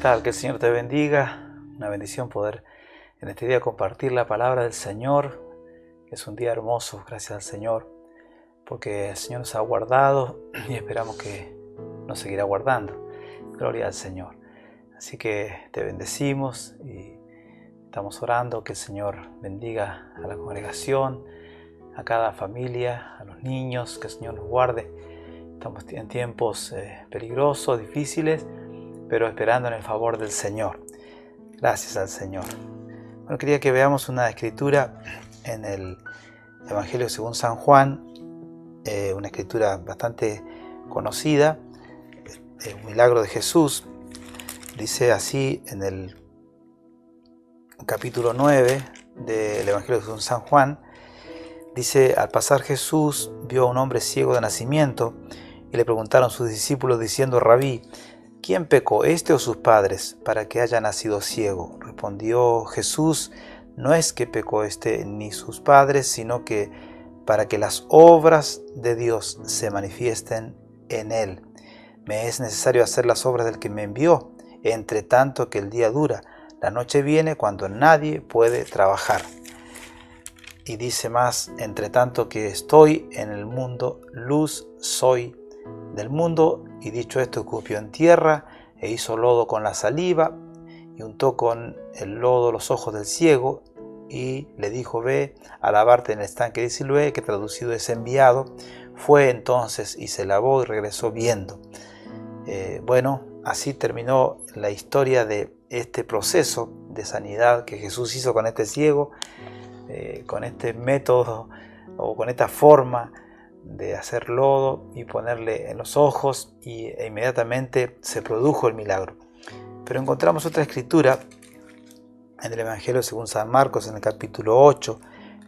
tal? Que el Señor te bendiga. Una bendición poder en este día compartir la palabra del Señor. Es un día hermoso, gracias al Señor, porque el Señor nos ha guardado y esperamos que nos seguirá guardando. Gloria al Señor. Así que te bendecimos y estamos orando que el Señor bendiga a la congregación, a cada familia, a los niños, que el Señor nos guarde. Estamos en tiempos peligrosos, difíciles, pero esperando en el favor del Señor. Gracias al Señor. Bueno, quería que veamos una escritura en el Evangelio según San Juan, una escritura bastante conocida, un milagro de Jesús. Dice así en el capítulo 9 del Evangelio según San Juan, dice: al pasar Jesús vio a un hombre ciego de nacimiento y le preguntaron sus discípulos diciendo: Rabí, ¿quién pecó, este o sus padres, para que haya nacido ciego? Respondió Jesús: no es que pecó este ni sus padres, sino que para que las obras de Dios se manifiesten en él. Me es necesario hacer las obras del que me envió, entre tanto que el día dura. La noche viene cuando nadie puede trabajar. Y dice más: entre tanto que estoy en el mundo, luz soy del mundo. Y dicho esto, escupió en tierra e hizo lodo con la saliva y untó con el lodo los ojos del ciego y le dijo: ve a lavarte en el estanque de Siloé, que traducido es enviado. Fue entonces y se lavó y regresó viendo. Bueno, así terminó la historia de este proceso de sanidad que Jesús hizo con este ciego, con este método o con esta forma de hacer lodo y ponerle en los ojos, e inmediatamente se produjo el milagro. Pero encontramos otra escritura en el Evangelio según San Marcos, en el capítulo 8,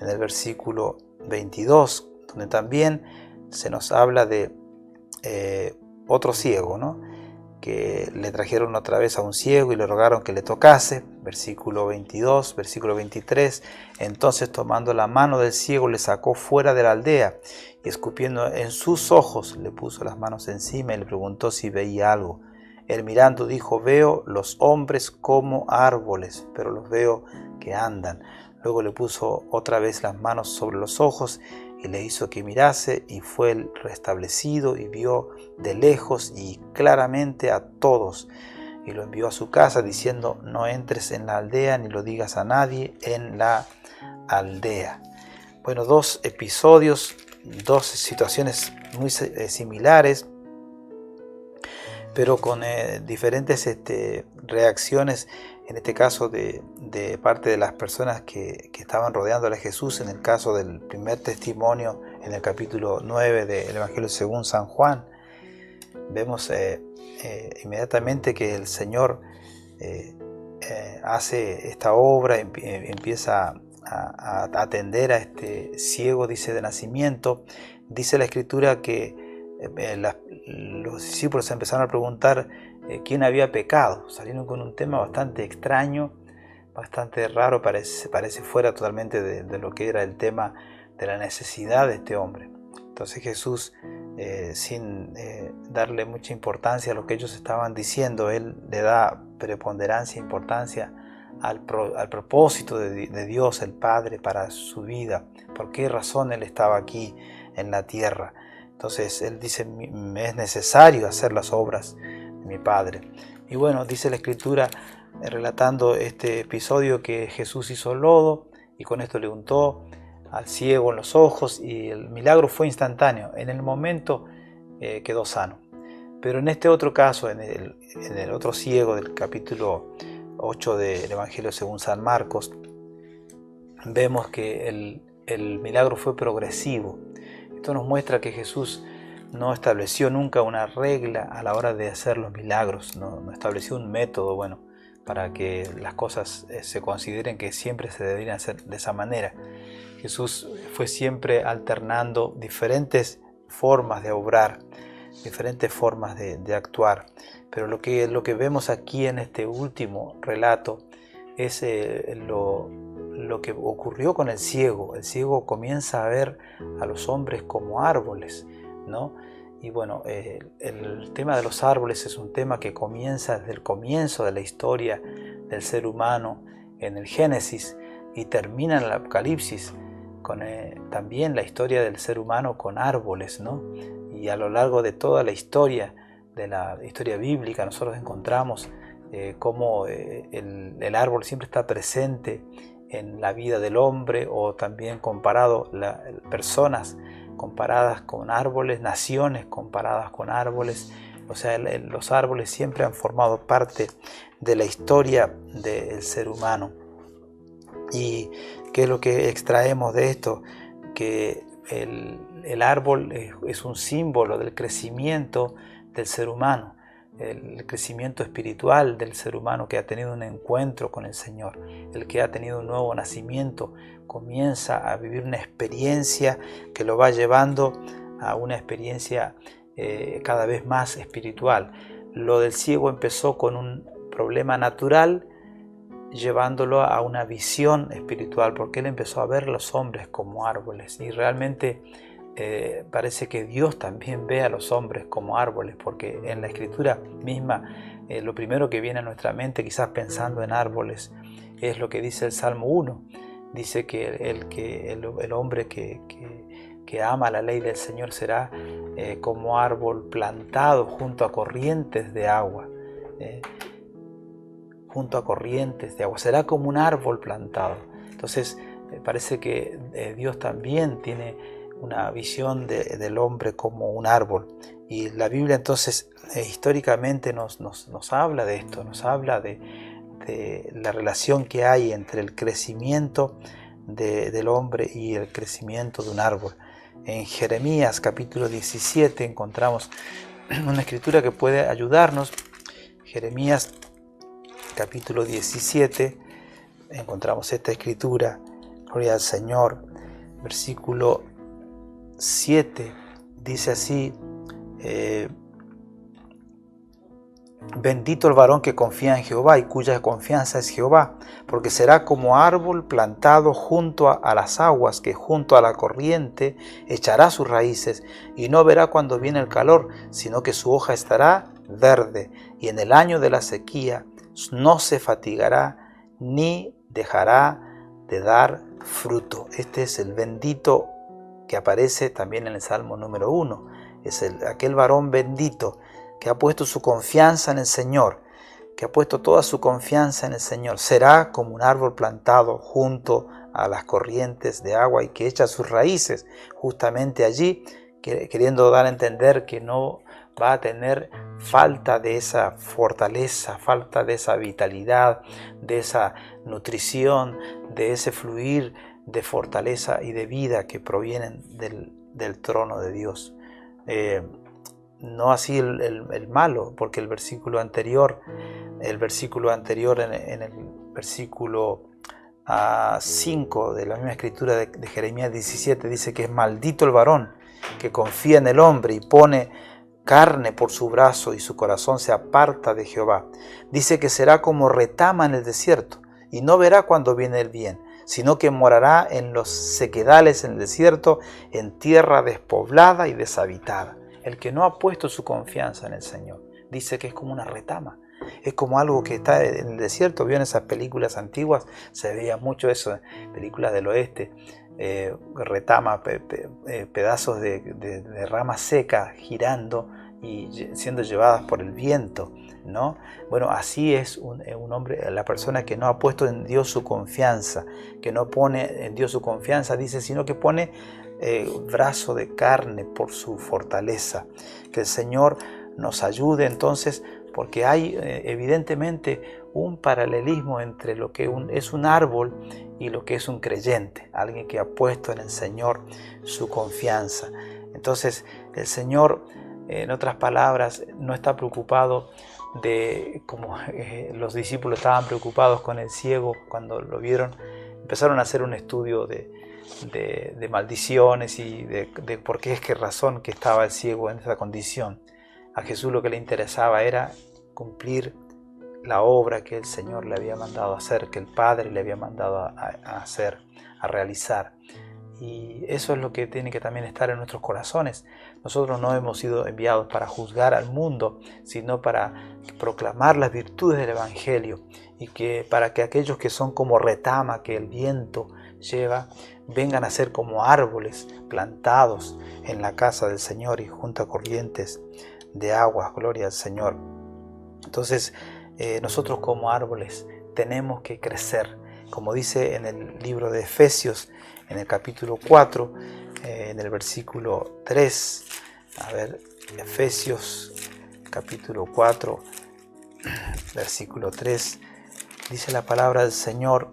en el versículo 22, donde también se nos habla de otro ciego, ¿no? Que le trajeron otra vez a un ciego y le rogaron que le tocase. Versículo 22, versículo 23. Entonces, tomando la mano del ciego, le sacó fuera de la aldea y escupiendo en sus ojos, le puso las manos encima y le preguntó si veía algo. Él mirando dijo: veo los hombres como árboles, pero los veo que andan. Luego le puso otra vez las manos sobre los ojos y le hizo que mirase, y fue restablecido y vio de lejos y claramente a todos. Y lo envió a su casa diciendo: no entres en la aldea ni lo digas a nadie en la aldea. Bueno, dos episodios, dos situaciones muy similares, pero con diferentes reacciones, en este caso de parte de las personas que estaban rodeándole a Jesús. En el caso del primer testimonio, en el capítulo 9 del Evangelio según San Juan, vemos inmediatamente que el Señor hace esta obra, empieza a atender a este ciego, dice, de nacimiento. Dice la Escritura que los discípulos empezaron a preguntar quién había pecado. Salieron con un tema bastante extraño, bastante raro, parece fuera totalmente de lo que era el tema de la necesidad de este hombre. Entonces Jesús, sin darle mucha importancia a lo que ellos estaban diciendo, Él le da preponderancia e importancia al propósito de Dios el Padre para su vida. ¿Por qué razón Él estaba aquí en la tierra? Entonces Él dice: me es necesario hacer las obras de mi Padre. Y bueno, dice la Escritura, relatando este episodio, que Jesús hizo lodo y con esto le untó al ciego en los ojos, y el milagro fue instantáneo. En el momento quedó sano. Pero en este otro caso, en el otro ciego del capítulo 8 del Evangelio según San Marcos, vemos que el milagro fue progresivo. Esto nos muestra que Jesús no estableció nunca una regla a la hora de hacer los milagros, no estableció un método, para que las cosas se consideren que siempre se deberían hacer de esa manera. Jesús fue siempre alternando diferentes formas de obrar, diferentes formas de actuar. Pero lo que vemos aquí en este último relato es lo que ocurrió con el ciego. El ciego comienza a ver a los hombres como árboles, ¿no? Y bueno, el tema de los árboles es un tema que comienza desde el comienzo de la historia del ser humano en el Génesis y termina en el Apocalipsis con también la historia del ser humano con árboles, ¿no? Y a lo largo de toda la historia, de la historia bíblica, nosotros encontramos cómo el árbol siempre está presente en la vida del hombre, o también comparado personas comparadas con árboles, naciones comparadas con árboles. O sea, los árboles siempre han formado parte de la historia del ser humano. ¿Y qué es lo que extraemos de esto? Que el árbol es un símbolo del crecimiento del ser humano, el crecimiento espiritual del ser humano que ha tenido un encuentro con el Señor, el que ha tenido un nuevo nacimiento, comienza a vivir una experiencia que lo va llevando a una experiencia cada vez más espiritual. Lo del ciego empezó con un problema natural, llevándolo a una visión espiritual, porque él empezó a ver a los hombres como árboles, y realmente parece que Dios también ve a los hombres como árboles, porque en la Escritura misma lo primero que viene a nuestra mente, quizás pensando en árboles, es lo que dice el Salmo 1. Dice que el hombre que ama la ley del Señor será como árbol plantado junto a corrientes de agua. Junto a corrientes de agua, será como un árbol plantado. Entonces parece que Dios también tiene una visión del hombre como un árbol, y la Biblia entonces históricamente nos habla de esto, nos habla de la relación que hay entre el crecimiento del hombre y el crecimiento de un árbol. En Jeremías capítulo 17 encontramos una escritura que puede ayudarnos. Jeremías capítulo 17, encontramos esta escritura, gloria al Señor, versículo 7, dice así: bendito el varón que confía en Jehová y cuya confianza es Jehová, porque será como árbol plantado junto a las aguas, que junto a la corriente echará sus raíces, y no verá cuando viene el calor, sino que su hoja estará verde, y en el año de la sequía no se fatigará ni dejará de dar fruto. Este es el bendito que aparece también en el Salmo número 1. Es aquel varón bendito que ha puesto su confianza en el Señor, que ha puesto toda su confianza en el Señor. Será como un árbol plantado junto a las corrientes de agua y que echa sus raíces justamente allí, queriendo dar a entender que no va a tener falta de esa fortaleza, falta de esa vitalidad, de esa nutrición, de ese fluir de fortaleza y de vida que provienen del trono de Dios. No así el malo, porque el versículo anterior en el versículo 5 de la misma escritura de Jeremías 17 dice que es maldito el varón que confía en el hombre y pone carne por su brazo y su corazón se aparta de Jehová. Dice que será como retama en el desierto y no verá cuando viene el bien, sino que morará en los sequedales en el desierto, en tierra despoblada y deshabitada. El que no ha puesto su confianza en el Señor, dice que es como una retama. Es como algo que está en el desierto. ¿Vio en esas películas antiguas? Se veía mucho eso, películas del oeste. Retama, pedazos de ramas secas girando y siendo llevadas por el viento, ¿no? Bueno, así es un hombre, la persona que no ha puesto en Dios su confianza, que no pone en Dios su confianza, dice, sino que pone brazo de carne por su fortaleza. Que el Señor nos ayude entonces, porque hay evidentemente un paralelismo entre lo que es un árbol y lo que es un creyente, alguien que ha puesto en el Señor su confianza. Entonces el Señor, en otras palabras, no está preocupado de como los discípulos estaban preocupados con el ciego cuando lo vieron. Empezaron a hacer un estudio de maldiciones y de por qué razón que estaba el ciego en esa condición. A Jesús lo que le interesaba era cumplir la obra que el Señor le había mandado a hacer, que el Padre le había mandado a hacer, a realizar. Y eso es lo que tiene que también estar en nuestros corazones. Nosotros no hemos sido enviados para juzgar al mundo, sino para proclamar las virtudes del Evangelio, y para que aquellos que son como retama que el viento lleva, vengan a ser como árboles plantados en la casa del Señor y junto a corrientes de aguas. Gloria al Señor. Entonces, nosotros como árboles tenemos que crecer, como dice en el libro de Efesios, en el capítulo 4, en el versículo 3. A ver, Efesios capítulo 4, versículo 3, dice la palabra del Señor.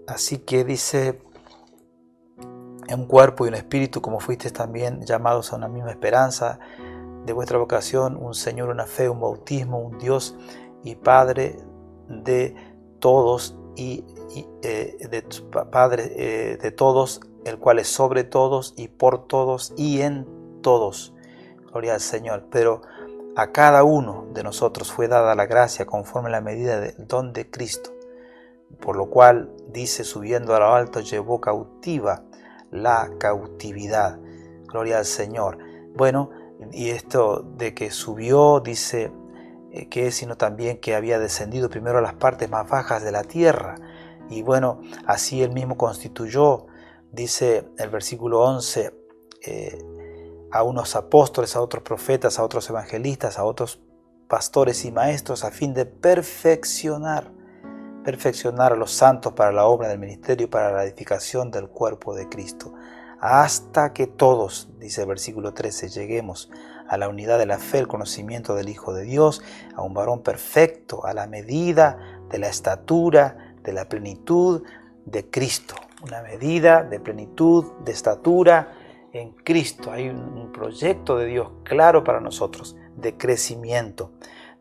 Así que dice: en un cuerpo y un espíritu, como fuisteis también llamados a una misma esperanza de vuestra vocación, un Señor, una fe, un bautismo, un Dios y Padre de todos, de todos, el cual es sobre todos y por todos y en todos. Gloria al Señor. Pero a cada uno de nosotros fue dada la gracia conforme a la medida del don de Cristo, por lo cual, dice, subiendo a lo alto, llevó cautiva la cautividad. Gloria al Señor. Bueno, y esto de que subió, dice que es sino también que había descendido primero a las partes más bajas de la tierra. Y bueno, así él mismo constituyó, dice el versículo 11, a unos apóstoles, a otros profetas, a otros evangelistas, a otros pastores y maestros, a fin de perfeccionar a los santos para la obra del ministerio, para la edificación del cuerpo de Cristo, hasta que todos, dice el versículo 13, lleguemos a la unidad de la fe, el conocimiento del Hijo de Dios, a un varón perfecto, a la medida de la estatura, de la plenitud de Cristo. Una medida de plenitud, de estatura en Cristo. Hay un proyecto de Dios claro para nosotros, de crecimiento,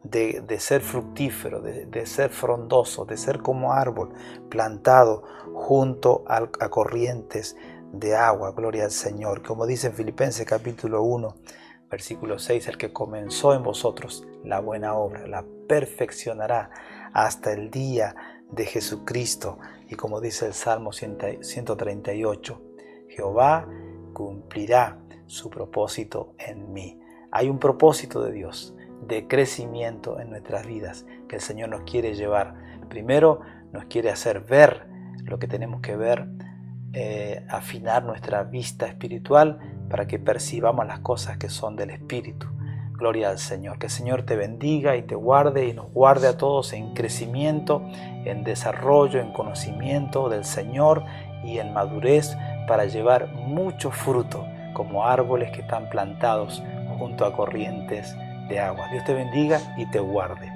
de ser fructífero, de ser frondoso, de ser como árbol plantado junto a corrientes de agua. Gloria al Señor. Como dice en Filipenses capítulo 1, versículo 6, el que comenzó en vosotros la buena obra, la perfeccionará hasta el día de Jesucristo. Y como dice el Salmo 138, Jehová cumplirá su propósito en mí. Hay un propósito de Dios, de crecimiento en nuestras vidas, que el Señor nos quiere llevar. Primero nos quiere hacer ver lo que tenemos que ver, afinar nuestra vista espiritual para que percibamos las cosas que son del Espíritu. Gloria al Señor. Que el Señor te bendiga y te guarde y nos guarde a todos en crecimiento, en desarrollo, en conocimiento del Señor y en madurez para llevar mucho fruto como árboles que están plantados junto a corrientes de agua. Dios te bendiga y te guarde.